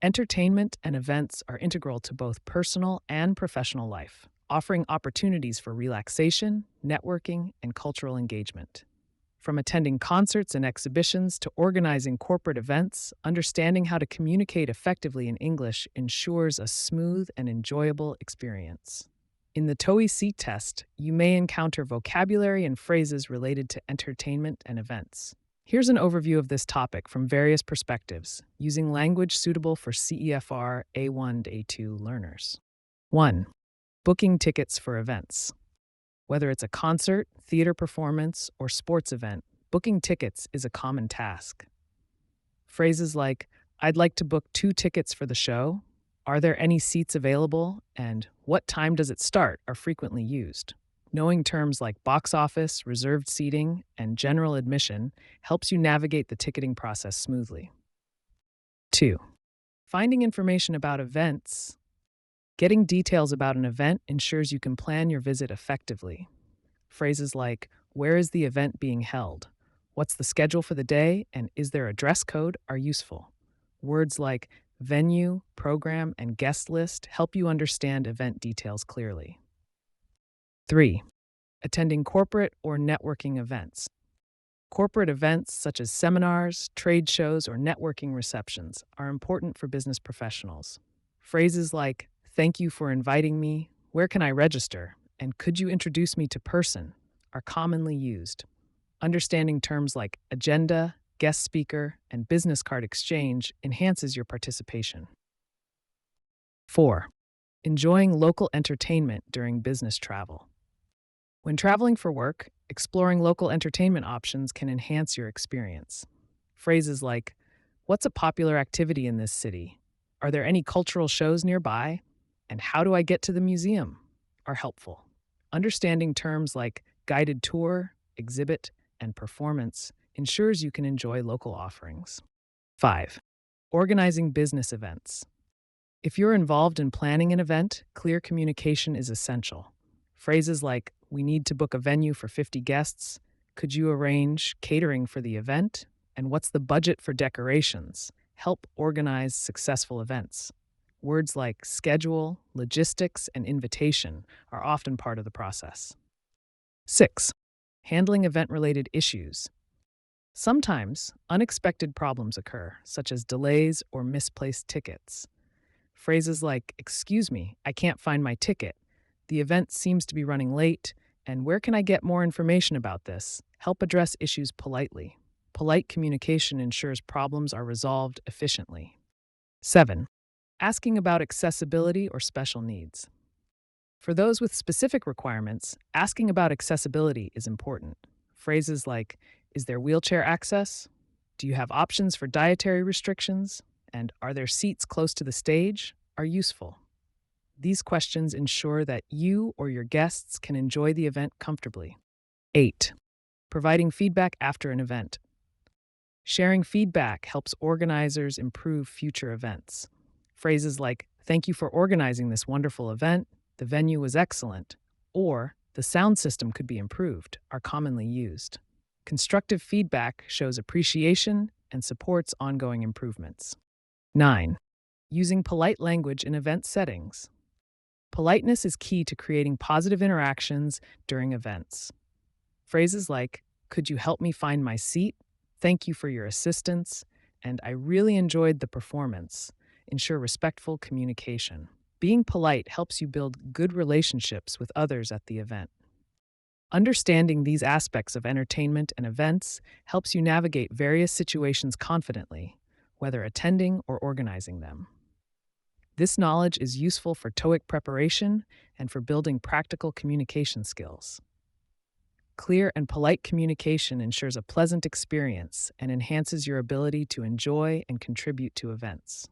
Entertainment and events are integral to both personal and professional life, offering opportunities for relaxation, networking, and cultural engagement. From attending concerts and exhibitions to organizing corporate events, understanding how to communicate effectively in English ensures a smooth and enjoyable experience. In the TOEIC test, you may encounter vocabulary and phrases related to entertainment and events. Here's an overview of this topic from various perspectives, using language suitable for CEFR A1 to A2 learners. 1. Booking tickets for events. Whether it's a concert, theater performance, or sports event, booking tickets is a common task. Phrases like, "I'd like to book 2 tickets for the show," "Are there any seats available?" and "What time does it start?" are frequently used. Knowing terms like box office, reserved seating, and general admission helps you navigate the ticketing process smoothly. 2. Finding information about events. Getting details about an event ensures you can plan your visit effectively. Phrases like, "Where is the event being held?" "What's the schedule for the day?" and "Is there a dress code?" are useful. Words like venue, program, and guest list help you understand event details clearly. 3. Attending corporate or networking events. Corporate events such as seminars, trade shows, or networking receptions are important for business professionals. Phrases like, "Thank you for inviting me," "Where can I register?" and "Could you introduce me to person?" are commonly used. Understanding terms like agenda, guest speaker, and business card exchange enhances your participation. 4. Enjoying local entertainment during business travel. When traveling for work, exploring local entertainment options can enhance your experience. Phrases like, "What's a popular activity in this city?" "Are there any cultural shows nearby?" and "How do I get to the museum?" are helpful. Understanding terms like guided tour, exhibit, and performance ensures you can enjoy local offerings. 5. Organizing business events. If you're involved in planning an event, clear communication is essential. Phrases like, "We need to book a venue for 50 guests," "Could you arrange catering for the event?" and "What's the budget for decorations?" help organize successful events. Words like schedule, logistics, and invitation are often part of the process. 6. Handling event-related issues. Sometimes, unexpected problems occur, such as delays or misplaced tickets. Phrases like, "Excuse me, I can't find my ticket," "The event seems to be running late," and "Where can I get more information about this?" help address issues politely. Polite communication ensures problems are resolved efficiently. 7. Asking about accessibility or special needs. For those with specific requirements, asking about accessibility is important. Phrases like, "Is there wheelchair access?" "Do you have options for dietary restrictions?" and "Are there seats close to the stage?" are useful. These questions ensure that you or your guests can enjoy the event comfortably. 8. Providing feedback after an event. Sharing feedback helps organizers improve future events. Phrases like, "Thank you for organizing this wonderful event," "The venue was excellent," or "The sound system could be improved" are commonly used. Constructive feedback shows appreciation and supports ongoing improvements. 9. Using polite language in event settings. Politeness is key to creating positive interactions during events. Phrases like, "Could you help me find my seat?" "Thank you for your assistance," and "I really enjoyed the performance" ensure respectful communication. Being polite helps you build good relationships with others at the event. Understanding these aspects of entertainment and events helps you navigate various situations confidently, whether attending or organizing them. This knowledge is useful for TOEIC preparation and for building practical communication skills. Clear and polite communication ensures a pleasant experience and enhances your ability to enjoy and contribute to events.